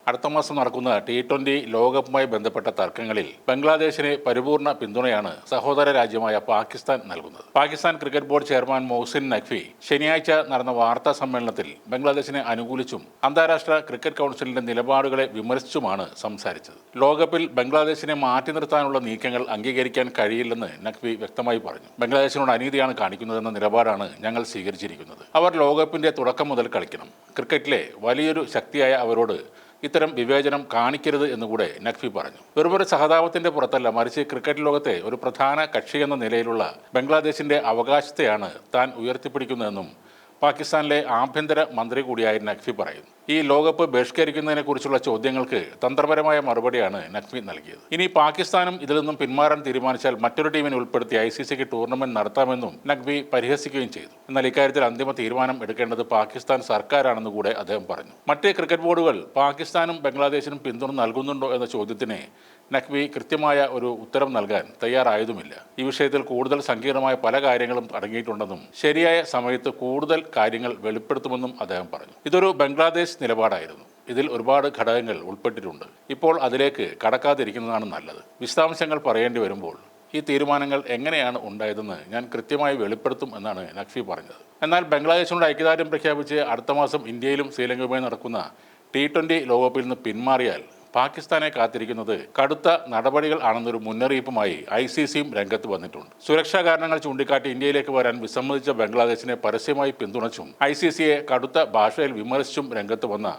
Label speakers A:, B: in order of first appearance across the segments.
A: അടുത്ത മാസം നടക്കുന്ന T20 ലോകകപ്പുമായി ബന്ധപ്പെട്ട തർക്കങ്ങളിൽ ബംഗ്ലാദേശിന് പരിപൂർണ പിന്തുണയാണ് സഹോദര രാജ്യമായ പാകിസ്ഥാൻ നൽകുന്നത്. Pakistan cricket board chairman Mohsin Naqvi ശനിയാഴ്ച നടന്ന വാർത്താ സമ്മേളനത്തിൽ ബംഗ്ലാദേശിനെ അനുകൂലിച്ചും അന്താരാഷ്ട്ര ക്രിക്കറ്റ് കൗൺസിലിന്റെ നിലപാടുകളെ വിമർശിച്ചുമാണ് സംസാരിച്ചത്. ലോകകപ്പിൽ ബംഗ്ലാദേശിനെ മാറ്റി നിർത്താനുള്ള നീക്കങ്ങൾ അംഗീകരിക്കാൻ കഴിയില്ലെന്ന് നഖ്വി വ്യക്തമായി പറഞ്ഞു. ബംഗ്ലാദേശിനോട് അനീതിയാണ് കാണിക്കുന്നതെന്ന നിലപാടാണ് ഞങ്ങൾ സ്വീകരിച്ചിരിക്കുന്നത്. അവർ ലോകകപ്പിന്റെ തുടക്കം മുതൽ കളിക്കണം. ക്രിക്കറ്റിലെ വലിയൊരു ശക്തിയായ അവരോട് ഇത്തരം വിവേചനം കാണിക്കരുത് എന്നുകൂടെ നഖ്വി പറഞ്ഞു. വെറുമൊരു സഹതാപത്തിന്റെ പുറത്തല്ല, മറിച്ച് ക്രിക്കറ്റ് ലോകത്തെ ഒരു പ്രധാന കക്ഷിയെന്ന നിലയിലുള്ള ബംഗ്ലാദേശിന്റെ അവകാശത്തെയാണ് താൻ ഉയർത്തിപ്പിടിക്കുന്നതെന്നും പാകിസ്ഥാനിലെ ആഭ്യന്തര മന്ത്രി കൂടിയായ നഖ്വി പറയുന്നു. ഈ ലോകകപ്പ് ബഹിഷ്കരിക്കുന്നതിനെ കുറിച്ചുള്ള ചോദ്യങ്ങൾക്ക് തന്ത്രപരമായ മറുപടിയാണ് നഖ്വി നൽകിയത്. ഇനി പാകിസ്ഥാനും ഇതിൽ നിന്നും പിന്മാറാൻ തീരുമാനിച്ചാൽ മറ്റൊരു ടീമിനെ ഉൾപ്പെടുത്തി ICCക്ക് ടൂർണമെന്റ് നടത്താമെന്നും നഖ്വി പരിഹസിക്കുകയും ചെയ്തു. എന്നാൽ ഇക്കാര്യത്തിൽ അന്തിമ തീരുമാനം എടുക്കേണ്ടത് പാകിസ്ഥാൻ സർക്കാരാണെന്ന് കൂടെ അദ്ദേഹം പറഞ്ഞു. മറ്റ് ക്രിക്കറ്റ് ബോർഡുകൾ പാകിസ്ഥാനും ബംഗ്ലാദേശിനും പിന്തുണ നൽകുന്നുണ്ടോ എന്ന ചോദ്യത്തിന് നഖ്വി കൃത്യമായ ഒരു ഉത്തരം നൽകാൻ തയ്യാറായതുമില്ല. ഈ വിഷയത്തിൽ കൂടുതൽ സങ്കീർണമായ പല കാര്യങ്ങളും അടങ്ങിയിട്ടുണ്ടെന്നും ശരിയായ സമയത്ത് കൂടുതൽ കാര്യങ്ങൾ വെളിപ്പെടുത്തുമെന്നും അദ്ദേഹം പറഞ്ഞു. ഇതൊരു ബംഗ്ലാദേശ് നിലപാടായിരുന്നു. ഇതിൽ ഒരുപാട് ഘടകങ്ങൾ ഉൾപ്പെട്ടിട്ടുണ്ട്. ഇപ്പോൾ അതിലേക്ക് കടക്കാതിരിക്കുന്നതാണ് നല്ലത്. വിശദാംശങ്ങൾ പറയേണ്ടി വരുമ്പോൾ ഈ തീരുമാനങ്ങൾ എങ്ങനെയാണ് ഉണ്ടായതെന്ന് ഞാൻ കൃത്യമായി വെളിപ്പെടുത്തും എന്നാണ് നഖ്വി പറഞ്ഞത്. എന്നാൽ ബംഗ്ലാദേശിനോട് ഐക്യദാർഢ്യം പ്രഖ്യാപിച്ച് അടുത്ത മാസം ഇന്ത്യയിലും ശ്രീലങ്കയുമായി നടക്കുന്ന T20 ലോകകപ്പിൽ നിന്ന് പിന്മാറിയാൽ പാകിസ്ഥാനെ കാത്തിരിക്കുന്നത് കടുത്ത നടപടികൾ ആണെന്നൊരു മുന്നറിയിപ്പുമായി ICCയും രംഗത്ത് വന്നിട്ടുണ്ട്. സുരക്ഷാ കാരണങ്ങൾ ചൂണ്ടിക്കാട്ടി ഇന്ത്യയിലേക്ക് വരാൻ വിസമ്മതിച്ച ബംഗ്ലാദേശിനെ പരസ്യമായി പിന്തുണച്ചും ICCയെ കടുത്ത ഭാഷയിൽ വിമർശിച്ചും രംഗത്ത് വന്ന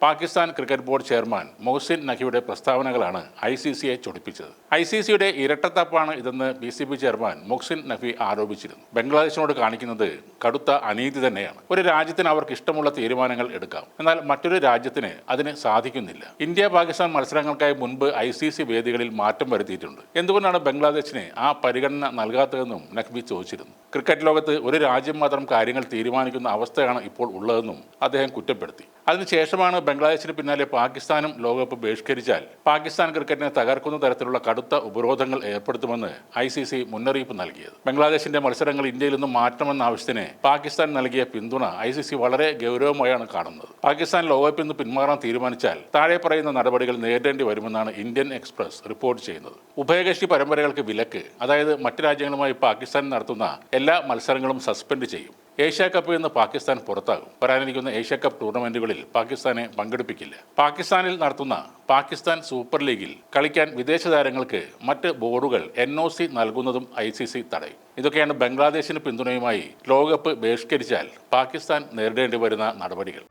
A: Pakistan cricket board chairman Mohsin നഖ്വിയുടെ പ്രസ്താവനകളാണ് ICCയെ ചൊടിപ്പിച്ചത്. ICCയുടെ ഇരട്ടത്താപ്പാണ് ഇതെന്ന് PCB ചെയർമാൻ മൊഹ്സിൻ നഖ്വി ആരോപിച്ചിരുന്നു. ബംഗ്ലാദേശിനോട് കാണിക്കുന്നത് കടുത്ത അനീതി തന്നെയാണ്. ഒരു രാജ്യത്തിന് അവർക്ക് ഇഷ്ടമുള്ള തീരുമാനങ്ങൾ എടുക്കാം, എന്നാൽ മറ്റൊരു രാജ്യത്തിന് അതിന് സാധിക്കുന്നില്ല. ഇന്ത്യ പാകിസ്ഥാൻ മത്സരങ്ങൾക്കായി മുൻപ് ICC വേദികളിൽ മാറ്റം വരുത്തിയിട്ടുണ്ട്. എന്തുകൊണ്ടാണ് ബംഗ്ലാദേശിന് ആ പരിഗണന നൽകാത്തതെന്നും നഖ്വി ചോദിച്ചിരുന്നു. ക്രിക്കറ്റ് ലോകത്ത് ഒരു രാജ്യം മാത്രം കാര്യങ്ങൾ തീരുമാനിക്കുന്ന അവസ്ഥയാണ് ഇപ്പോൾ ഉള്ളതെന്നും അദ്ദേഹം കുറ്റപ്പെടുത്തി. അതിനുശേഷമാണ് ബംഗ്ലാദേശിന് പിന്നാലെ പാകിസ്ഥാനും ലോകകപ്പ് ബഹിഷ്കരിച്ചാൽ പാകിസ്ഥാൻ ക്രിക്കറ്റിനെ തകർക്കുന്ന തരത്തിലുള്ള കടുത്ത ഉപരോധങ്ങൾ ഏർപ്പെടുത്തുമെന്ന് ICC മുന്നറിയിപ്പ് നൽകിയത്. ബംഗ്ലാദേശിന്റെ മത്സരങ്ങൾ ഇന്ത്യയിൽ നിന്നും മാറ്റണമെന്ന ആവശ്യത്തിന് പാകിസ്ഥാൻ നൽകിയ പിന്തുണ ICC വളരെ ഗൗരവമായാണ് കാണുന്നത്. പാകിസ്ഥാൻ ലോകകപ്പിൽ നിന്ന് പിന്മാറാൻ തീരുമാനിച്ചാൽ താഴെ പറയുന്ന നടപടികൾ നേരിടേണ്ടി വരുമെന്നാണ് ഇന്ത്യൻ എക്സ്പ്രസ് റിപ്പോർട്ട് ചെയ്യുന്നത്. ഉഭയകക്ഷി പരമ്പരകൾക്ക് വിലക്ക്, അതായത് മറ്റ് രാജ്യങ്ങളുമായി പാകിസ്ഥാൻ നടത്തുന്ന എല്ലാ മത്സരങ്ങളും സസ്പെൻഡ് ചെയ്യും. ഏഷ്യ കപ്പിൽ നിന്ന് പാകിസ്ഥാൻ പുറത്താകും. വരാനിരിക്കുന്ന ഏഷ്യ കപ്പ് ടൂർണമെന്റുകളിൽ പാകിസ്ഥാനെ പങ്കെടുപ്പിക്കില്ല. പാകിസ്ഥാനിൽ നടത്തുന്ന പാകിസ്ഥാൻ സൂപ്പർ ലീഗിൽ കളിക്കാൻ വിദേശ താരങ്ങൾക്ക് മറ്റ് ബോർഡുകൾ NOC നൽകുന്നതും ICC തടയും. ഇതൊക്കെയാണ് ബംഗ്ലാദേശിന് പിന്തുണയുമായി ലോകകപ്പ് ബഹിഷ്കരിച്ചാൽ പാകിസ്ഥാൻ നേരിടേണ്ടി വരുന്ന നടപടികൾ.